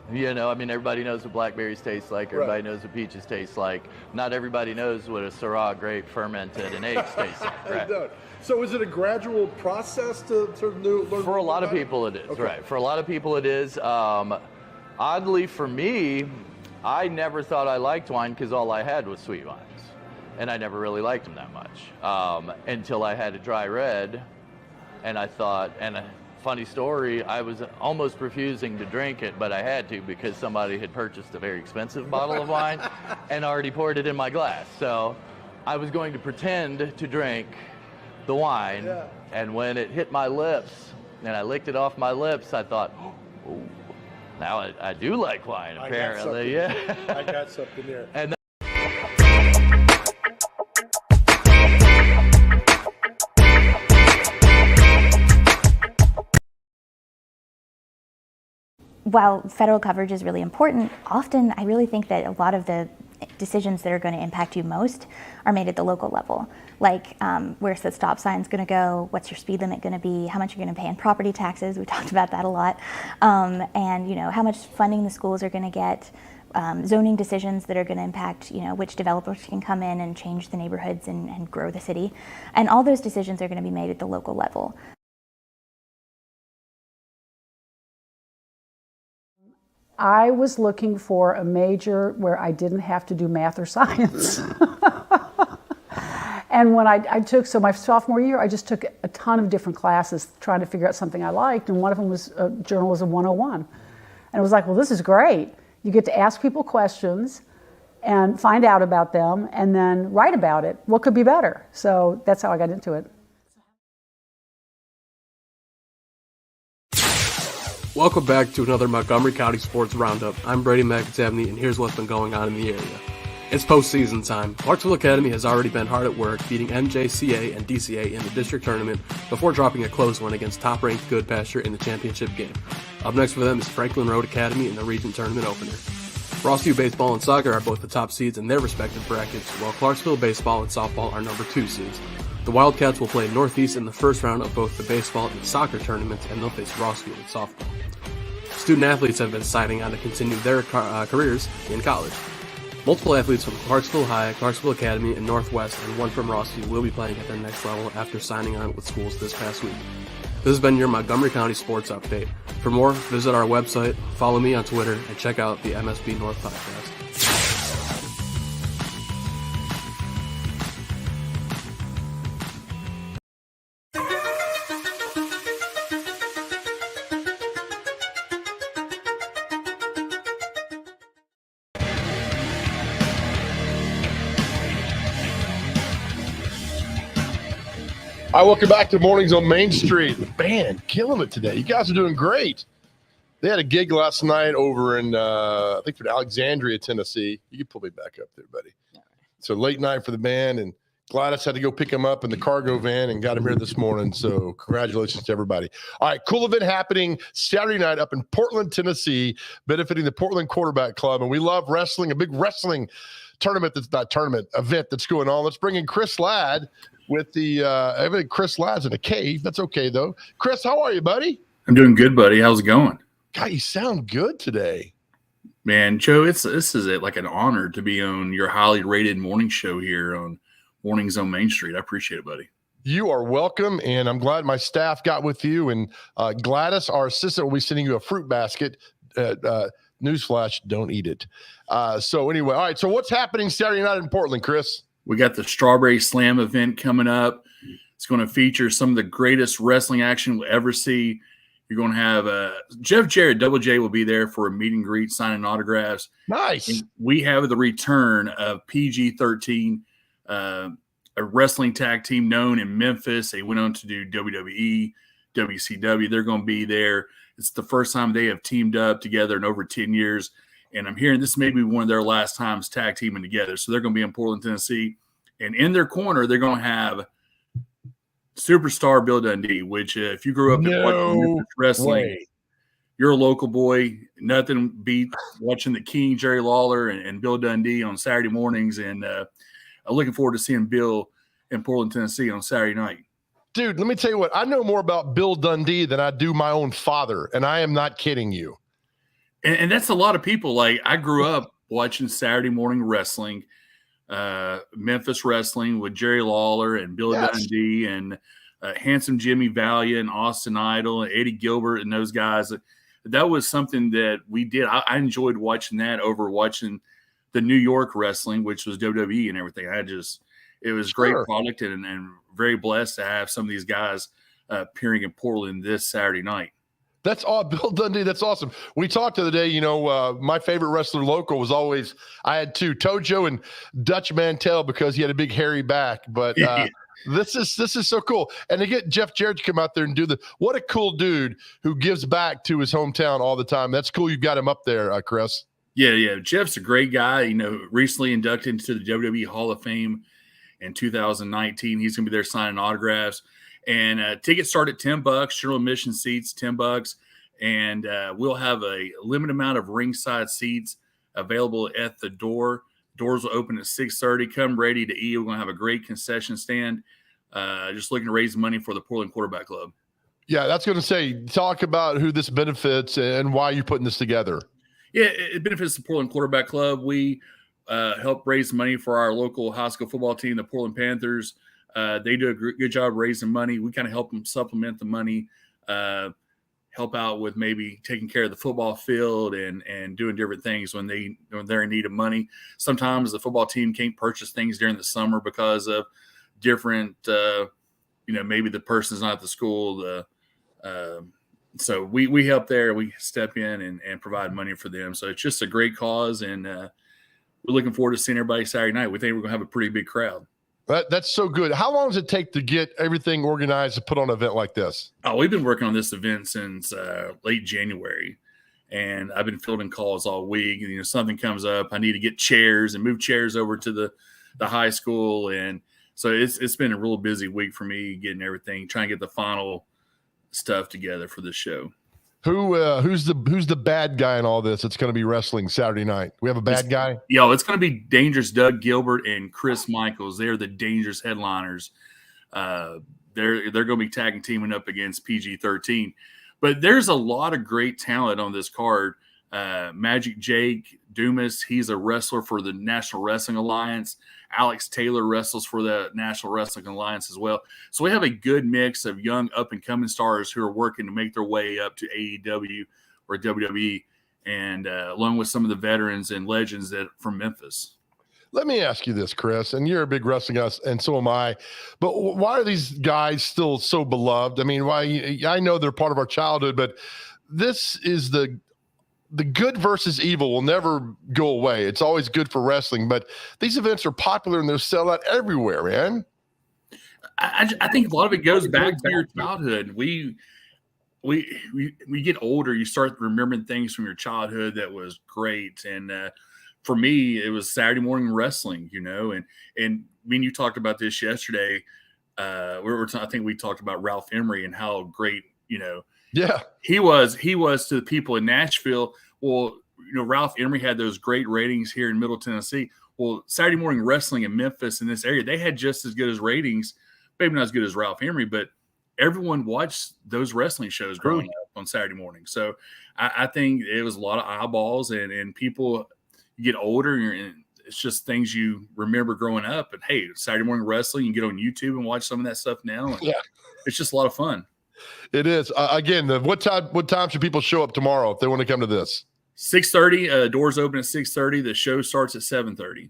You know, I mean, everybody knows what blackberries taste like. Everybody knows what peaches taste like. Not everybody knows what a Syrah grape fermented and aged tastes like. Right? So is it a gradual process to learn? For a lot of people it is, right. For a lot of people it is. Oddly for me, I never thought I liked wine because all I had was sweet wines. And I never really liked them that much until I had a dry red. And I thought, and a funny story, I was almost refusing to drink it, but I had to because somebody had purchased a very expensive bottle of wine and already poured it in my glass. So I was going to pretend to drink the wine And when it hit my lips and I licked it off my lips, I thought, oh, now I do like wine, apparently. Yeah. I got something there. And while federal coverage is really important, often I really think that a lot of the decisions that are going to impact you most are made at the local level. Like where's the stop sign's going to go, what's your speed limit going to be, how much you're going to pay in property taxes, we talked about that a lot, and how much funding the schools are going to get, zoning decisions that are going to impact which developers can come in and change the neighborhoods and grow the city. And all those decisions are going to be made at the local level. I was looking for a major where I didn't have to do math or science. And when I took, so my sophomore year, I just took a ton of different classes trying to figure out something I liked, and one of them was Journalism 101. And it was like, well, this is great. You get to ask people questions and find out about them and then write about it. What could be better? So that's how I got into it. Welcome back to another Montgomery County Sports Roundup. I'm Brady McAtabney, and here's what's been going on in the area. It's postseason time. Clarksville Academy has already been hard at work, beating MJCA and DCA in the district tournament before dropping a close one against top-ranked Goodpasture in the championship game. Up next for them is Franklin Road Academy in the region tournament opener. Rossview Baseball and Soccer are both the top seeds in their respective brackets, while Clarksville Baseball and Softball are number 2 seeds. The Wildcats will play Northeast in the first round of both the baseball and soccer tournaments, and they'll face Rossview in softball. Student athletes have been deciding on to continue their careers in college. Multiple athletes from Clarksville High, Clarksville Academy, and Northwest, and one from Rossview will be playing at their next level after signing on with schools this past week. This has been your Montgomery County Sports Update. For more, visit our website, follow me on Twitter, and check out the MSB North podcast. All right, welcome back to Mornings on Main Street. The band killing it today. You guys are doing great. They had a gig last night over in, I think, for Alexandria, Tennessee. You can pull me back up there, buddy. So late night for the band, and Gladys had to go pick him up in the cargo van and got him here this morning. So congratulations to everybody. All right, cool event happening Saturday night up in Portland, Tennessee, benefiting the Portland Quarterback Club. And we love wrestling, a big wrestling tournament event that's going on. Let's bring in Chris Ladd with the Chris Ladd's in a cave. That's okay, though. Chris, how are you, buddy? I'm doing good, buddy. How's it going? God, you sound good today. Man, Joe, this is like an honor to be on your highly rated morning show here on Mornings on Main Street. I appreciate it, buddy. You are welcome, and I'm glad my staff got with you. And Gladys, our assistant, will be sending you a fruit basket. Newsflash, don't eat it. So anyway, all right, so what's happening Saturday night in Portland, Chris? We got the Strawberry Slam event coming up. It's going to feature some of the greatest wrestling action we'll ever see. You're going to have Jeff Jarrett, Double J, will be there for a meet and greet, signing autographs. Nice. And we have the return of PG-13, a wrestling tag team known in Memphis. They went on to do WWE, WCW. They're going to be there. It's the first time they have teamed up together in over 10 years. And I'm hearing this may be one of their last times tag teaming together. So they're going to be in Portland, Tennessee. And in their corner, they're going to have superstar Bill Dundee, which if you grew up in watching wrestling, you're a local boy. Nothing beat watching the King, Jerry Lawler, and Bill Dundee on Saturday mornings. And I'm looking forward to seeing Bill in Portland, Tennessee on Saturday night. Dude, let me tell you what. I know more about Bill Dundee than I do my own father, and I am not kidding you. And that's a lot of people. Like, I grew up watching Saturday morning wrestling, Memphis wrestling with Jerry Lawler and Bill Dundee and Handsome Jimmy Valiant, Austin Idol, and Eddie Gilbert and those guys. That was something that we did. I enjoyed watching that over watching the New York wrestling, which was WWE and everything. It was great product and very blessed to have some of these guys appearing in Portland this Saturday night. That's all, Bill Dundee. That's awesome. We talked the other day, my favorite wrestler local was always, I had two, Tojo and Dutch Mantel, because he had a big hairy back. But This is so cool. And to get Jeff Jarrett to come out there and do what a cool dude who gives back to his hometown all the time. That's cool. You've got him up there, Chris. Yeah. Jeff's a great guy. Recently inducted into the WWE Hall of Fame in 2019. He's going to be there signing autographs. And tickets start at $10. General admission seats, $10. And we'll have a limited amount of ringside seats available at the door. Doors will open at 6:30. Come ready to eat. We're going to have a great concession stand. Just looking to raise money for the Portland Quarterback Club. Yeah, that's going to say, talk about who this benefits and why you're putting this together. Yeah, it benefits the Portland Quarterback Club. We help raise money for our local high school football team, the Portland Panthers. They do a good job raising money. We kind of help them supplement the money, help out with maybe taking care of the football field and doing different things when they're in need of money. Sometimes the football team can't purchase things during the summer because of different, maybe the person's not at the school. So we help there. We step in and provide money for them. So it's just a great cause, and we're looking forward to seeing everybody Saturday night. We think we're going to have a pretty big crowd. That's so good. How long does it take to get everything organized to put on an event like this? Oh, we've been working on this event since late January, and I've been fielding calls all week. And, something comes up, I need to get chairs and move chairs over to the high school, and so it's been a real busy week for me getting everything, trying to get the final stuff together for this show. Who's the bad guy in all this? It's going to be wrestling Saturday night. We have a bad guy. It's going to be Dangerous Doug Gilbert and Chris Michaels. They're the Dangerous headliners. They're going to be tagging teaming up against PG-13. But there's a lot of great talent on this card. Magic Jake Dumas, he's a wrestler for the National Wrestling Alliance. Alex Taylor wrestles for the National Wrestling Alliance as well. So we have a good mix of young up-and-coming stars who are working to make their way up to AEW or WWE, and along with some of the veterans and legends from Memphis. Let me ask you this, Chris, and you're a big wrestling guy, and so am I. But why are these guys still so beloved? I mean, I know they're part of our childhood, but this is the good versus evil will never go away. It's always good for wrestling, but these events are popular and they're sell out everywhere, man. I think a lot of it goes back to your childhood. We get older, you start remembering things from your childhood that was great. And for me, it was Saturday morning wrestling, and me and you talked about this yesterday. I think we talked about Ralph Emery and how great, yeah, he was to the people in Nashville. Well, Ralph Emery had those great ratings here in Middle Tennessee. Well, Saturday morning wrestling in Memphis in this area, they had just as good as ratings, maybe not as good as Ralph Emery, but everyone watched those wrestling shows growing up on Saturday morning. So I think it was a lot of eyeballs, and people, you get older, and it's just things you remember growing up. And hey, Saturday morning wrestling, you can get on YouTube and watch some of that stuff now. And it's just a lot of fun. It is. Again, what time should people show up tomorrow if they want to come to this? 6:30. Doors open at 6:30. The show starts at 7:30.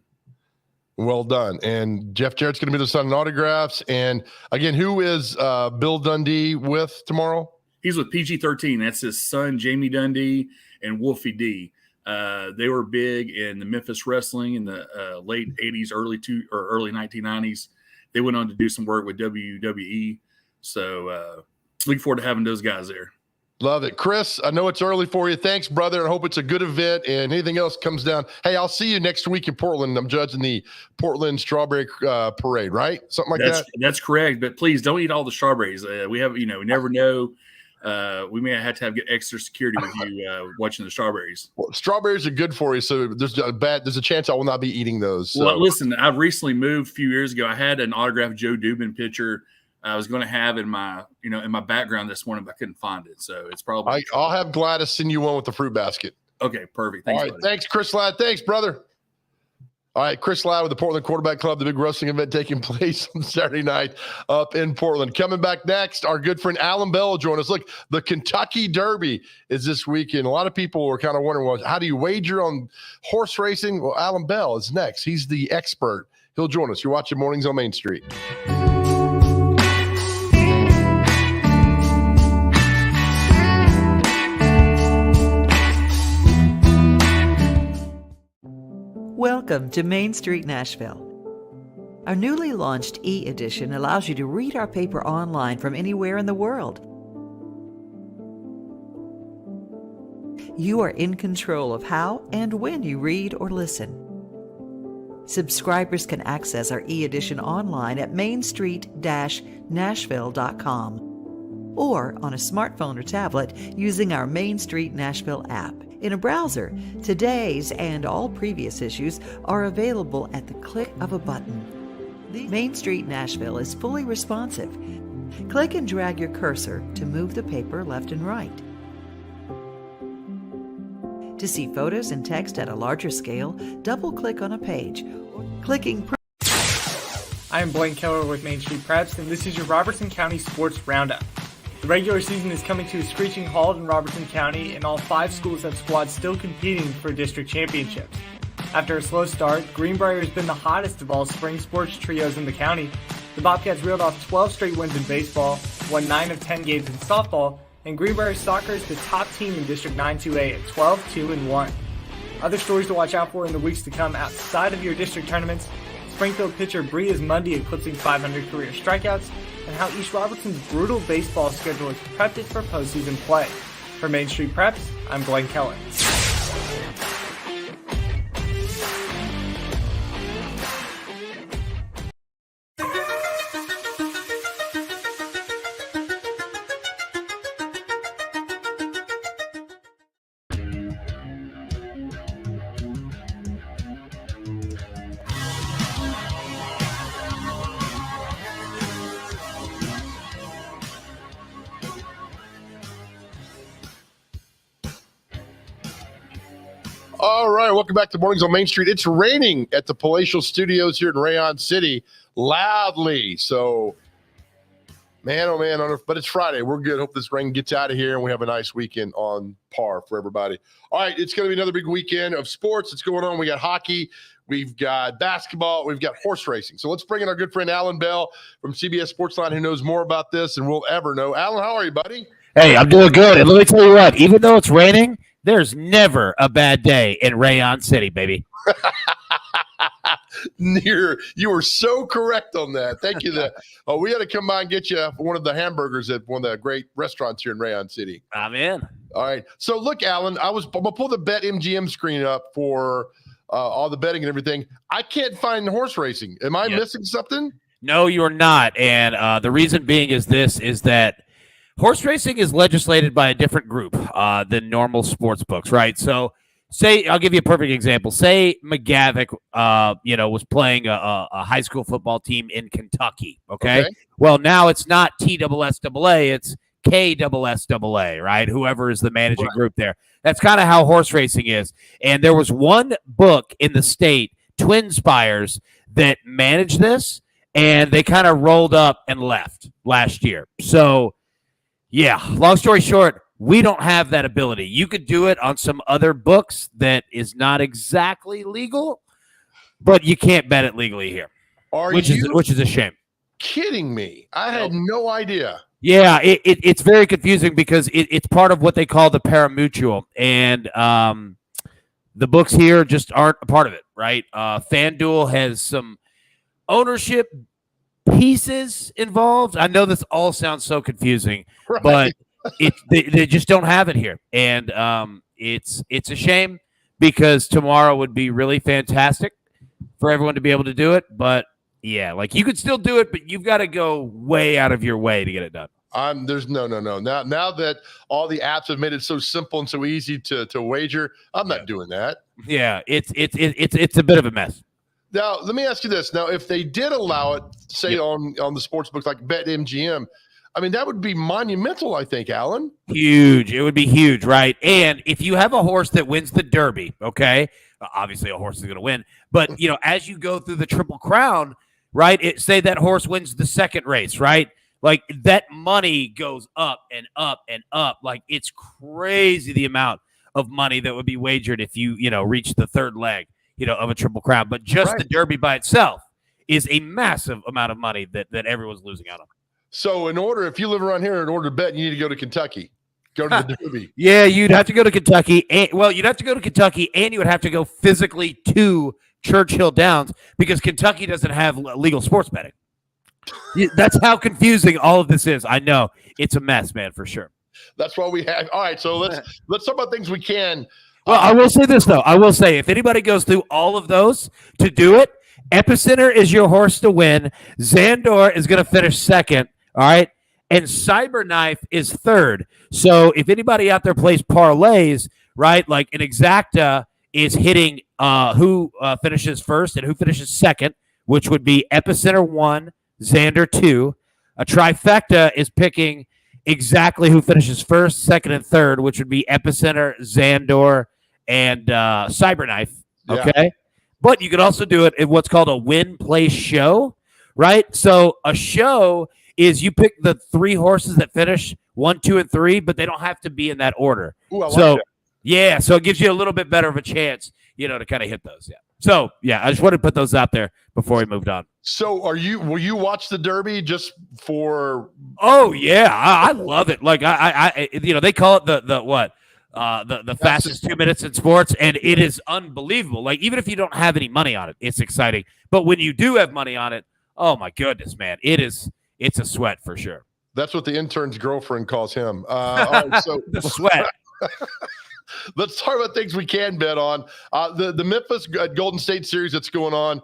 Well done. And Jeff Jarrett's going to be the signing autographs. And again, who is Bill Dundee with tomorrow? He's with PG-13. That's his son, Jamie Dundee, and Wolfie D. They were big in the Memphis wrestling in the late 80s, early 1990s. They went on to do some work with WWE. So looking forward to having those guys there. Love it. Chris, I know it's early for you. Thanks, brother. I hope it's a good event, and anything else comes down. Hey, I'll see you next week in Portland. I'm judging the Portland Strawberry Parade, right? Something like that? That's correct, but please don't eat all the strawberries. We have, we never know. We may have to get extra security with you watching the strawberries. Well, strawberries are good for you, so there's a chance I will not be eating those. So. Well, listen, I've recently moved a few years ago. I had an autographed Joe Dubin picture I was going to have in my background this morning, but I couldn't find it. So it's probably I'll have Gladys send you one with the fruit basket. Okay, perfect. Thanks, all right, thanks, Chris Ladd. Thanks, brother. All right, Chris Ladd with the Portland Quarterback Club, the big wrestling event taking place on Saturday night up in Portland. Coming back next, our good friend Alan Bell will join us. Look, the Kentucky Derby is this weekend. A lot of people were kind of wondering, well, how do you wager on horse racing? Well, Alan Bell is next. He's the expert. He'll join us. You're watching Mornings on Main Street. Welcome to Main Street Nashville. Our newly launched e-edition allows you to read our paper online from anywhere in the world. You are in control of how and when you read or listen. Subscribers can access our e-edition online at mainstreet-nashville.com or on a smartphone or tablet using our Main Street Nashville app. In a browser, today's and all previous issues are available at the click of a button. The Main Street Nashville is fully responsive. Click and drag your cursor to move the paper left and right. To see photos and text at a larger scale, double-click on a page. Clicking. I am Blaine Keller with Main Street Preps, and this is your Robertson County Sports Roundup. The regular season is coming to a screeching halt in Robertson County, and all 5 schools have squads still competing for district championships. After a slow start, Greenbrier has been the hottest of all spring sports trios in the county. The Bobcats reeled off 12 straight wins in baseball, won 9 of 10 games in softball, and Greenbrier soccer is the top team in District 9-2A at 12-2-1. Other stories to watch out for in the weeks to come outside of your district tournaments: Springfield pitcher Brias Mundy eclipsing 500 career strikeouts, and how East Robertson's brutal baseball schedule has prepped it for postseason play. For Main Street Preps, I'm Blaine Keller. All right, welcome back to Mornings on Main Street. It's raining at the Palatial Studios here in Rayon City loudly. So, man, oh man, but it's Friday. We're good. Hope this rain gets out of here and we have a nice weekend on par for everybody. All right, it's going to be another big weekend of sports that's going on. We got hockey, we've got basketball, we've got horse racing. So let's bring in our good friend Alan Bell from CBS Sportsline, who knows more about this than we'll ever know. Alan, how are you, buddy? Hey, I'm doing good. And let me tell you what, even though it's raining, there's never a bad day in Rayon City, baby. You were so correct on that. Thank you. We had to come by and get you one of the hamburgers at one of the great restaurants here in Rayon City. I'm in. All right. So look, Alan, I'm gonna pull the BetMGM screen up for all the betting and everything. I can't find horse racing. Am I missing something? No, you're not. And the reason being is that horse racing is legislated by a different group than normal sports books, right? So, I'll give you a perfect example. Say McGavick, was playing a high school football team in Kentucky. Okay. Well, now it's not TSSAA, it's KSSAA, right? Whoever is the managing group there. That's kind of how horse racing is. And there was one book in the state, Twin Spires, that managed this, and they kind of rolled up and left last year. So, yeah, long story short, we don't have that ability. You could do it on some other books that is not exactly legal, but you can't bet it legally here, which is a shame. Kidding me? I had no idea. Yeah, it's very confusing because it's part of what they call the pari-mutuel, and the books here just aren't a part of it, right? FanDuel has some ownership pieces involved. I know this all sounds so confusing, but they just don't have it here, and it's a shame because tomorrow would be really fantastic for everyone to be able to do it. But yeah, like you could still do it, but you've got to go way out of your way to get it done. There's no. Now that all the apps have made it so simple and so easy to wager, I'm not doing that. Yeah, it's a bit of a mess. Now, let me ask you this. Now, if they did allow it, say on the sports books like BetMGM, I mean, that would be monumental, I think, Alan. Huge. It would be huge, right? And if you have a horse that wins the Derby, okay, obviously a horse is going to win. But, as you go through the Triple Crown, right, say that horse wins the second race, right? Like that money goes up and up and up. Like it's crazy the amount of money that would be wagered if you, reach the third leg, of a Triple Crown. But just the Derby by itself is a massive amount of money that everyone's losing out on. So if you live around here, in order to bet, you need to go to Kentucky. Go to the Derby. Yeah, you'd have to go to Kentucky. You'd have to go to Kentucky, and you would have to go physically to Churchill Downs because Kentucky doesn't have legal sports betting. That's how confusing all of this is. I know it's a mess, man, for sure. That's why we have. All right, so let's talk about things we can. Well, I will say this though. I will say if anybody goes through all of those to do it, Epicenter is your horse to win. Xandor is going to finish second. All right, and Cyberknife is third. So if anybody out there plays parlays, right, like an exacta is hitting who finishes first and who finishes second, which would be Epicenter 1, Xander 2. A trifecta is picking exactly who finishes first, second, and third, which would be Epicenter, Xandor, and Cyberknife. Okay, yeah. But you could also do it in what's called a win, play, show, right? So a show is you pick the 3 horses that finish 1, 2, and 3, but they don't have to be in that order. Ooh, I like so that. Yeah, so it gives you a little bit better of a chance, to kind of hit those. Yeah. So yeah, I just wanted to put those out there before we moved on. So will you watch the Derby just for? Oh yeah, I love it. Like I they call it the fastest 2 minutes in sports, and it is unbelievable. Like even if you don't have any money on it, it's exciting. But when you do have money on it, oh my goodness, man, it's a sweat for sure. That's what the intern's girlfriend calls him. All right, so the sweat. Let's talk about things we can bet on. The Memphis Golden State series that's going on.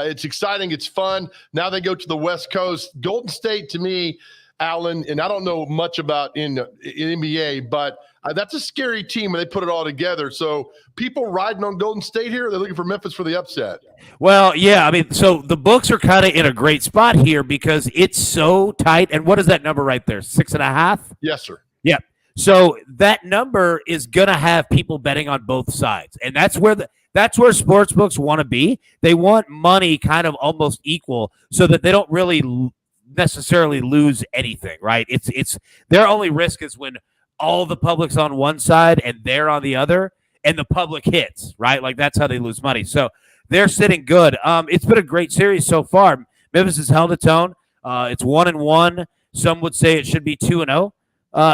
It's exciting. It's fun. Now they go to the West Coast. Golden State, to me, Alan, and I don't know much about in NBA, but that's a scary team when they put it all together. So people riding on Golden State here, they're looking for Memphis for the upset. Well, yeah, I mean, so the books are kind of in a great spot here because it's so tight. And what is that number right there? 6.5? Yes, sir. Yeah. So that number is going to have people betting on both sides. And that's where sports books want to be. They want money kind of almost equal so that they don't really necessarily lose anything, right? It's their only risk is when all the public's on one side and they're on the other and the public hits, right? Like that's how they lose money. So they're sitting good. It's been a great series so far. Memphis has held its own. It's 1-1. Some would say it should be 2-0.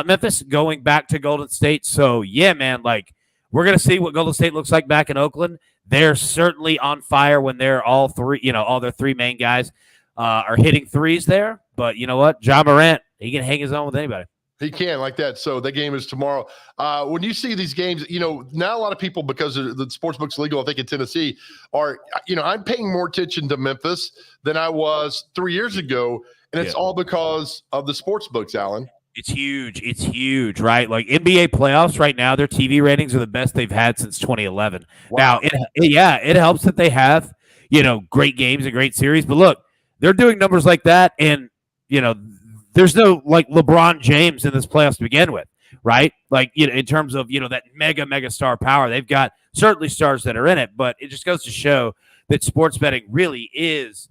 Memphis going back to Golden State. So yeah, man, like we're going to see what Golden State looks like back in Oakland. They're certainly on fire when they're all three, all their 3 main guys are hitting threes there. But you know what? Ja Morant, he can hang his own with anybody. He can like that. So the game is tomorrow. When you see these games, now a lot of people, because the sports book's legal, I think in Tennessee, are, I'm paying more attention to Memphis than I was 3 years ago. And it's all because of the sports books, Alan. It's huge. It's huge, right? Like NBA playoffs right now, their TV ratings are the best they've had since 2011. Wow. Now, it helps that they have, great games and great series. But look, they're doing numbers like that. And, there's no like LeBron James in this playoffs to begin with, right? Like, in terms of, that mega star power, they've got certainly stars that are in it, but it just goes to show that sports betting really is,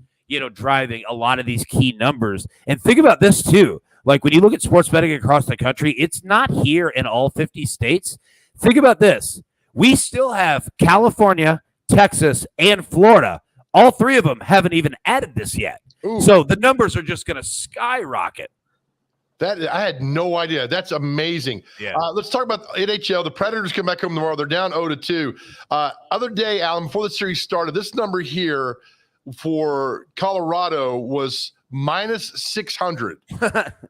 driving a lot of these key numbers. And think about this too. Like when you look at sports betting across the country, it's not here in all 50 states. Think about this. We still have California, Texas, and Florida. All 3 of them haven't even added this yet. Ooh. So the numbers are just going to skyrocket. That I had no idea. That's amazing. Yeah. Let's talk about NHL. The Predators come back home tomorrow. They're down 0-2. Other day, Alan, before the series started, this number here for Colorado was minus 600.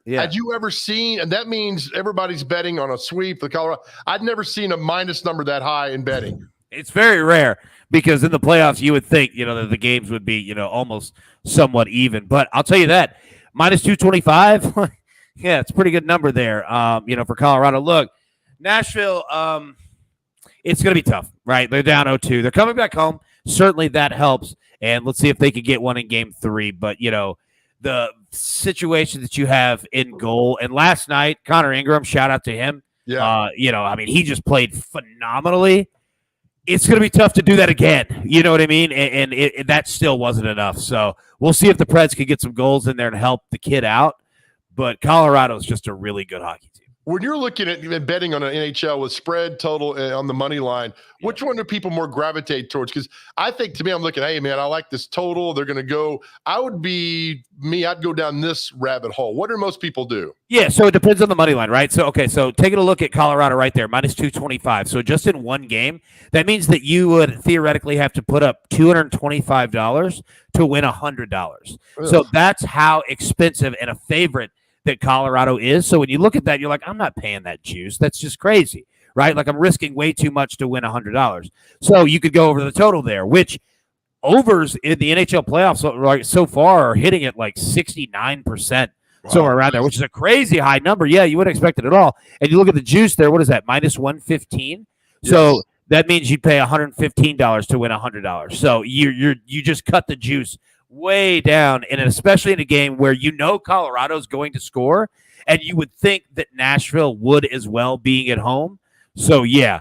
Yeah. Had you ever seen, and that means everybody's betting on a sweep for Colorado. I'd never seen a minus number that high in betting. It's very rare because in the playoffs, you would think, that the games would be, almost somewhat even. But I'll tell you that, minus 225, yeah, it's a pretty good number there, for Colorado. Look, Nashville, it's going to be tough, right? They're down 0-2. They're coming back home. Certainly that helps. And let's see if they can get one in game 3. But, the situation that you have in goal. And last night, Connor Ingram, shout out to him. Yeah. He just played phenomenally. It's going to be tough to do that again. You know what I mean? And that still wasn't enough. So we'll see if the Preds can get some goals in there and help the kid out. But Colorado is just a really good hockey team. When you're looking at betting on an NHL with spread, total, on the money line, which one do people more gravitate towards? Because I think, to me, I'm looking, hey, man, I like this total. They're going to go. I'd go down this rabbit hole. What do most people do? Yeah, so it depends on the money line, right? So, okay, so taking a look at Colorado right there, minus 225. So just in one game, that means that you would theoretically have to put up $225 to win $100. So that's how expensive and a favorite that Colorado is. So when you look at that, you're like, I'm not paying that juice. That's just crazy, right? Like I'm risking way too much to win $100. So you could go over the total there, which overs in the NHL playoffs so far are hitting at like 69%. Wow. Somewhere around there, which is a crazy high number. Yeah, you wouldn't expect it at all. And you look at the juice there, what is that? Minus 115. Yes. So that means you'd pay $115 to win $100. So you just cut the juice way down, and especially in a game where Colorado's going to score, and you would think that Nashville would as well, being at home. So yeah,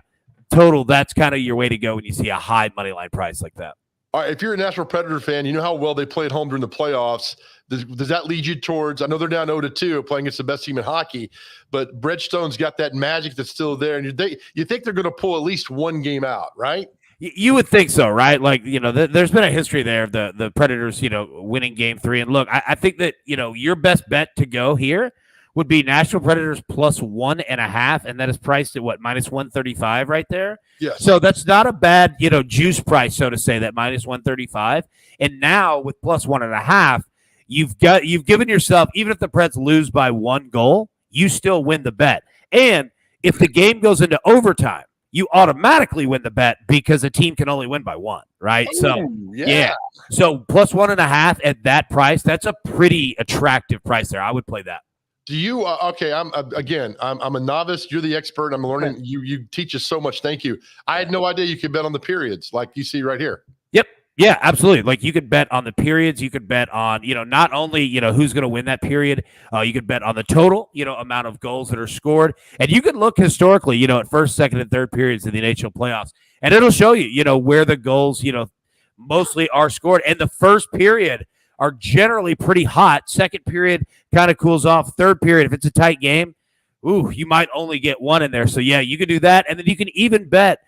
total, that's kind of your way to go when you see a high money line price like that. All right, if you're a Nashville Predator fan, you know how well they play at home during the playoffs. Does that lead you towards, I know they're down 0-2 playing against the best team in hockey, but Bridgestone's got that magic that's still there, and you think they're going to pull at least one game out, right? You would think so, right? Like, there's been a history there of the Predators, winning game 3. And look, I think that, your best bet to go here would be Nashville Predators plus 1.5. And that is priced at what? Minus 135 right there. Yes. So that's not a bad, juice price, so to say, that minus 135. And now with plus 1.5, you've given yourself, even if the Preds lose by 1 goal, you still win the bet. And if the game goes into overtime, you automatically win the bet because a team can only win by 1, right? So, yeah. So plus 1.5 at that price, that's a pretty attractive price there. I would play that. Do you, okay, I'm a novice. You're the expert. I'm learning. You teach us so much. Thank you. I had no idea you could bet on the periods like you see right here. Yep. Yeah, absolutely. Like you could bet on the periods. You could bet on, not only, who's going to win that period. You could bet on the total, amount of goals that are scored. And you can look historically, at first, second, and third periods in the NHL playoffs. And it'll show you, where the goals, mostly are scored. And the first period are generally pretty hot. Second period kind of cools off. Third period, if it's a tight game, you might only get 1 in there. So, yeah, you can do that. And then you can even bet,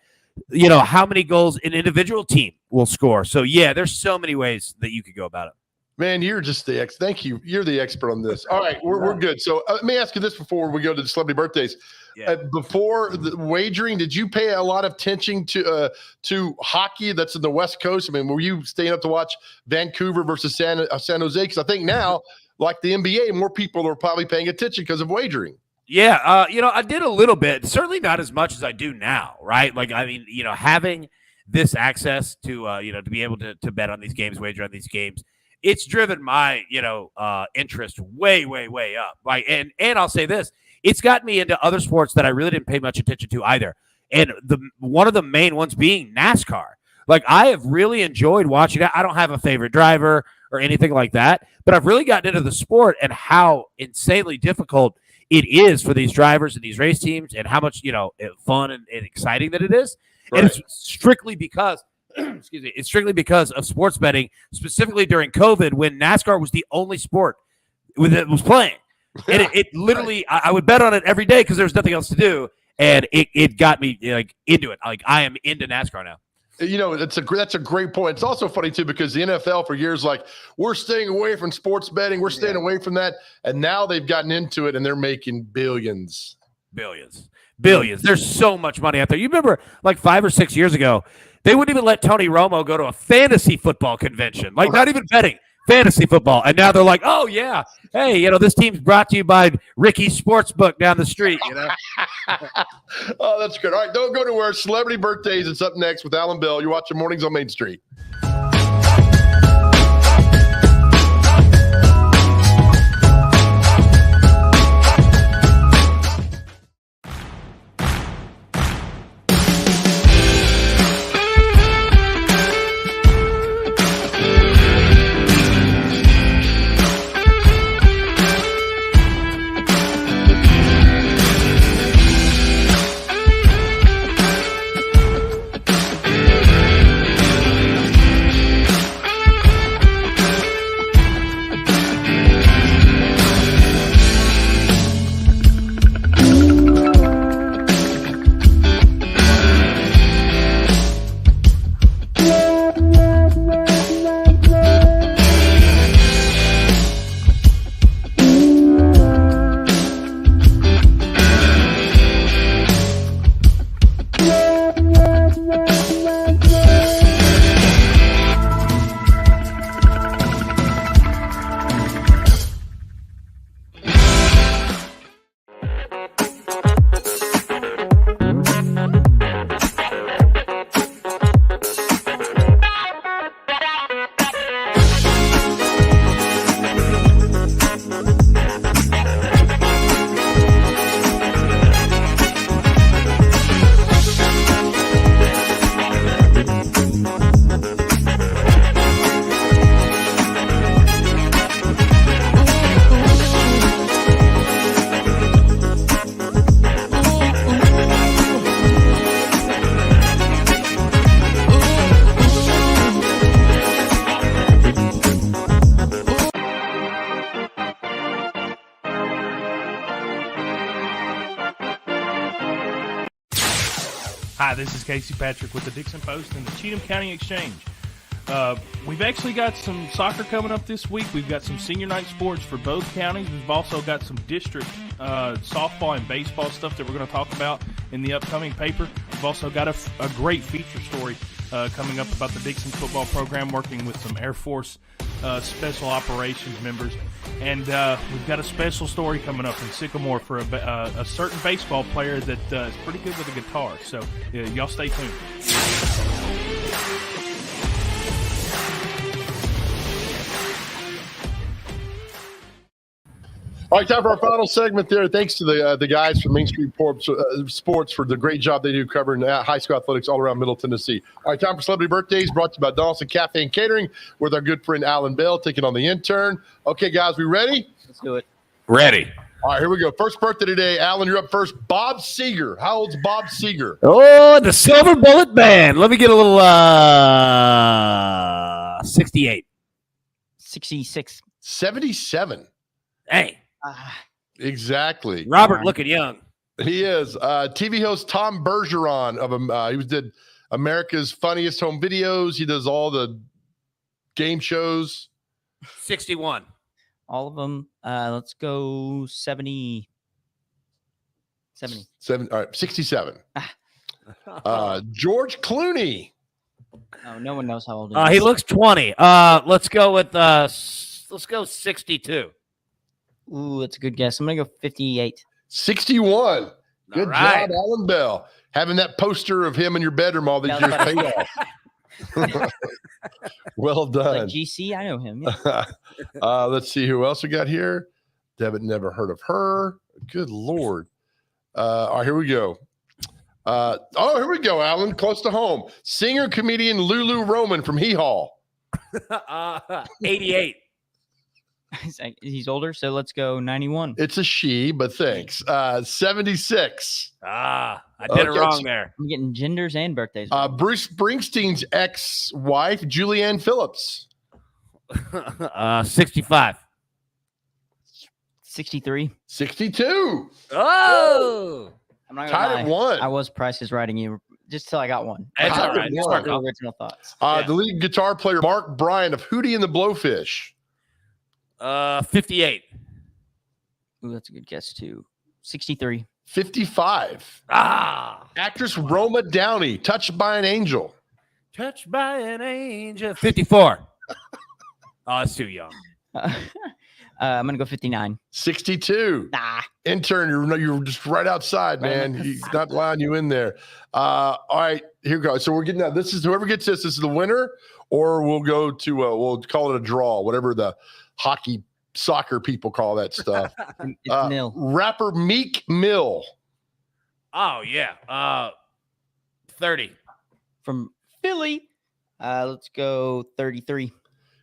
how many goals an individual team will score. So, yeah, there's so many ways that you could go about it. Man, you're just thank you. You're the expert on this. All right, we're good. So let me ask you this before we go to the celebrity birthdays. Yeah. Before the wagering, did you pay a lot of attention to hockey that's in the West Coast? I mean, were you staying up to watch Vancouver versus San Jose? Because I think now, like the NBA, more people are probably paying attention because of wagering. Yeah, I did a little bit. Certainly not as much as I do now, right? Like, I mean, having this access to, to be able to bet on these games, wager on these games, it's driven my, interest way, way, way up. Like, and I'll say this, it's got me into other sports that I really didn't pay much attention to either. And one of the main ones being NASCAR. Like, I have really enjoyed watching it. I don't have a favorite driver or anything like that, but I've really gotten into the sport and how insanely difficult it is for these drivers and these race teams, and how much, fun and exciting that it is. Right. And it's strictly because, it's strictly because of sports betting, specifically during COVID, when NASCAR was the only sport that was playing. And it literally, I would bet on it every day because there was nothing else to do. And it got me into it. Like, I am into NASCAR now. That's a great point. It's also funny too, because the NFL for years, we're staying away from sports betting. We're staying away from that. And now they've gotten into it and they're making billions. There's so much money out there. You remember 5 or 6 years ago, they wouldn't even let Tony Romo go to a fantasy football convention, not even betting, fantasy football. And now they're like, oh yeah, hey, this team's brought to you by Ricky's Sportsbook down the street, Oh, that's good. All right, don't go nowhere. Celebrity birthdays. It's up next with Alan Bell. You're watching Mornings on Main Street. Hi, this is Casey Patrick with the Dixon Post and the Cheatham County Exchange. We've actually got some soccer coming up this week. We've got some senior night sports for both counties. We've also got some district softball and baseball stuff that we're going to talk about in the upcoming paper. We've also got a great feature story coming up about the Dixon football program, working with some Air Force special operations members. And we've got a special story coming up in Sycamore for a certain baseball player that is pretty good with a guitar. So y'all stay tuned. All right, time for our final segment there. Thanks to the guys from Main Street Sports for the great job they do covering high school athletics all around Middle Tennessee. All right, time for Celebrity Birthdays, brought to you by Donaldson Cafe and Catering with our good friend Alan Bell taking on the intern. Okay, guys, we ready? Let's do it. Ready. All right, here we go. First birthday today. Alan, you're up first. Bob Seeger. How old's Bob Seeger? Oh, the Silver Bullet Band. Let me get a little 68. 66. 77. Hey. Exactly. Robert looking young. He is. TV host Tom Bergeron he did America's Funniest Home Videos. He does all the game shows. 61. All of them. Let's go 70. 70. All right, 67. George Clooney. Oh, no one knows how old he is. He looks 20. Let's go with 62. Ooh, that's a good guess. I'm going to go 58. 61. Good right. job, Alan Bell. Having that poster of him in your bedroom all these years paid off. Well done. Like GC, I know him. Let's see who else we got here. Devitt, never heard of her. Good Lord. All right, here we go. Here we go, Alan. Close to home. Singer, comedian Lulu Roman from Hee Haw. 88. He's older, so let's go 91. It's a she, but thanks. 76. I did it wrong there. I'm getting genders and birthdays. Bruce Springsteen's ex-wife, Julianne Phillips. 65. 63. 62. Oh! I'm not tied gonna at lie. one. I was Price is Writing you just till I got one. That's all right. Smart No original thoughts. The lead guitar player, Mark Bryan of Hootie and the Blowfish. 58. Ooh, that's a good guess too. 63. 55. Actress Roma Downey, Touched by an Angel. Touched by an angel. 54. That's too young. I'm gonna go 59. 62. Nah. Intern, you're just right outside, man. He's not allowing you in there. All right, here we go. So we're getting out. This is whoever gets this is the winner, or we'll go to we'll call it a draw, whatever the hockey soccer people call that stuff. It's nil. Rapper Meek Mill. Oh yeah. 30. From Philly. Let's go 33.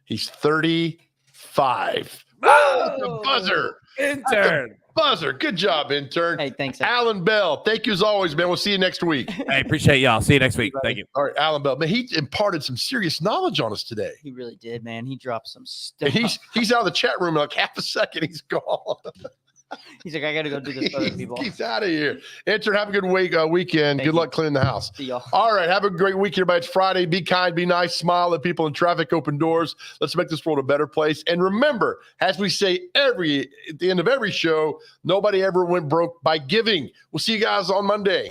He's 35. Oh, the buzzer. Intern. Buzzer. Good job, intern. Hey, thanks. Alan Bell. Thank you as always, man. We'll see you next week. Hey, appreciate y'all. See you next week. Thank you. All right, Alan Bell. Man, he imparted some serious knowledge on us today. He really did, man. He dropped some stuff. And he's out of the chat room in like half a second. He's gone. He's like, I got to go do this for other people. He's out of here. Intern, have a good weekend. Good luck cleaning the house. See y'all. All right, have a great weekend, everybody. It's Friday. Be kind, be nice, smile at people in traffic, open doors. Let's make this world a better place. And remember, as we say at the end of every show, nobody ever went broke by giving. We'll see you guys on Monday.